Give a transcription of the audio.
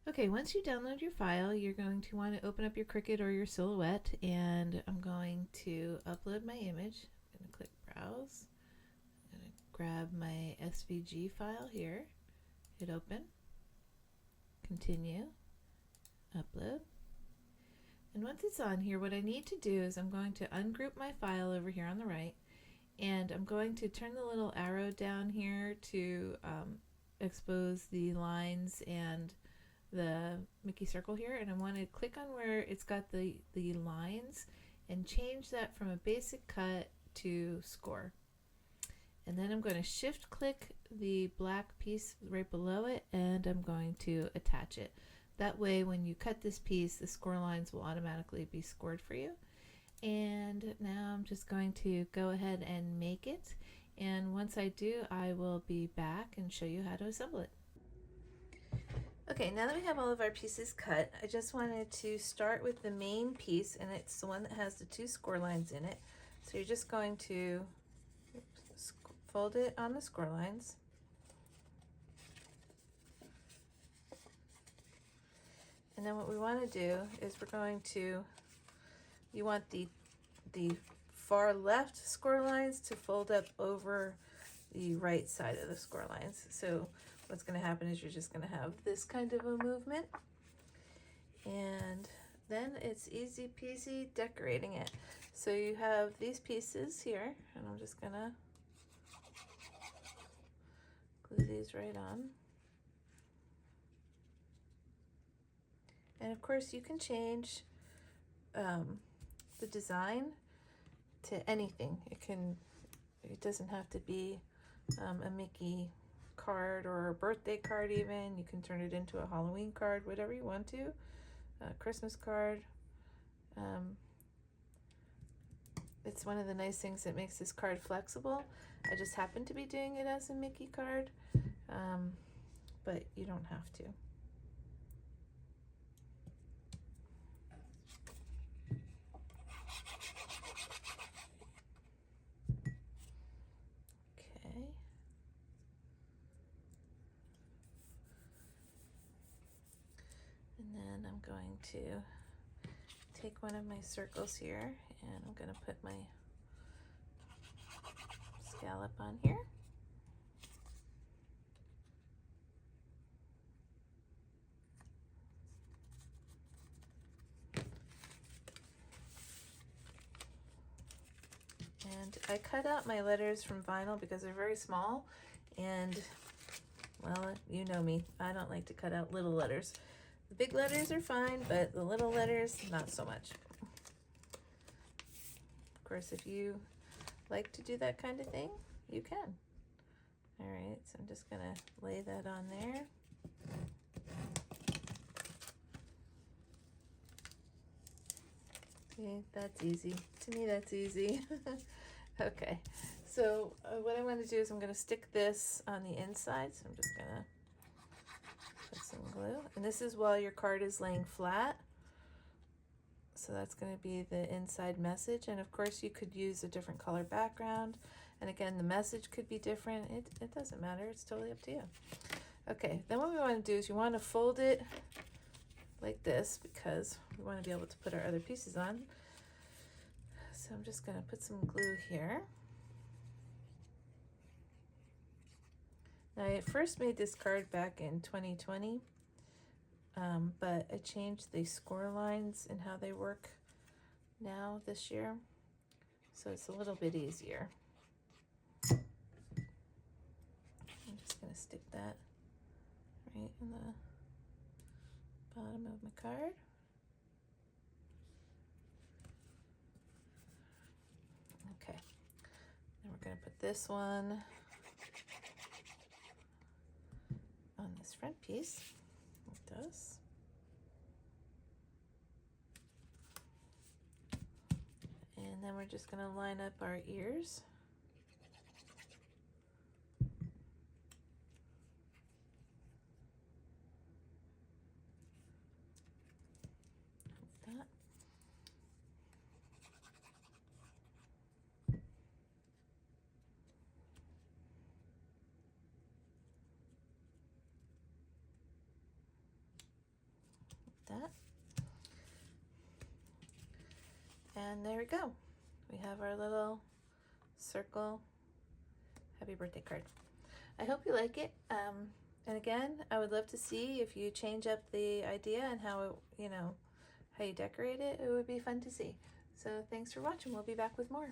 Okay, once you download your file, you're going to want to open up your Cricut or your Silhouette, and I'm going to upload my image. I'm going to click Browse. I'm going to grab my SVG file here, hit Open, Continue, Upload. And once it's on here, what I need to do is I'm going to ungroup my file over here on the right, and I'm going to turn the little arrow down here to expose the lines and the Mickey circle here, and I want to click on where it's got the lines and change that from a basic cut to score. And then I'm going to shift click the black piece right below it, and I'm going to attach it. That way when you cut this piece, the score lines will automatically be scored for you. And now I'm just going to go ahead and make it, and once I do, I will be back and show you how to assemble it. Okay, now that we have all of our pieces cut, I just wanted to start with the main piece, and it's the one that has the two score lines in it. So you're just going to fold it on the score lines. And then what we want to do is you want the far left score lines to fold up over the right side of the score lines. So what's going to happen is you're just going to have this kind of a movement, and then it's easy peasy decorating it. So you have these pieces here, and I'm just going to glue these right on. And of course you can change the design to anything. It doesn't have to be a Mickey card or a birthday card even. You can turn it into a Halloween card, whatever you want to, a Christmas card. It's one of the nice things that makes this card flexible. I just happen to be doing it as a Mickey card, but you don't have to. Okay. And then I'm going to take one of my circles here, and I'm going to put my scallop on here. And I cut out my letters from vinyl because they're very small, and well, you know me, I don't like to cut out little letters. The big letters are fine, but the little letters, not so much. Of course, if you like to do that kind of thing, you can. All right, so I'm just gonna lay that on there. See, that's easy. To me, that's easy. Okay, so what I want to do is I'm going to stick this on the inside. So I'm just going to put some glue. And this is while your card is laying flat. So that's going to be the inside message. And of course, you could use a different color background. And again, the message could be different. It doesn't matter. It's totally up to you. Okay, then what we want to do is you want to fold it like this because we want to be able to put our other pieces on. So I'm just going to put some glue here. Now I first made this card back in 2020, but I changed the score lines and how they work now this year, so it's a little bit easier. I'm just going to stick that right in the bottom of my card. Okay, then we're going to put this one on this front piece, like this. And then we're just going to line up our ears. Like that. that. And there we go. We have our little circle happy birthday card. I hope you like it. And again, I would love to see if you change up the idea and how it, how you decorate it. It would be fun to see. So thanks for watching. We'll be back with more.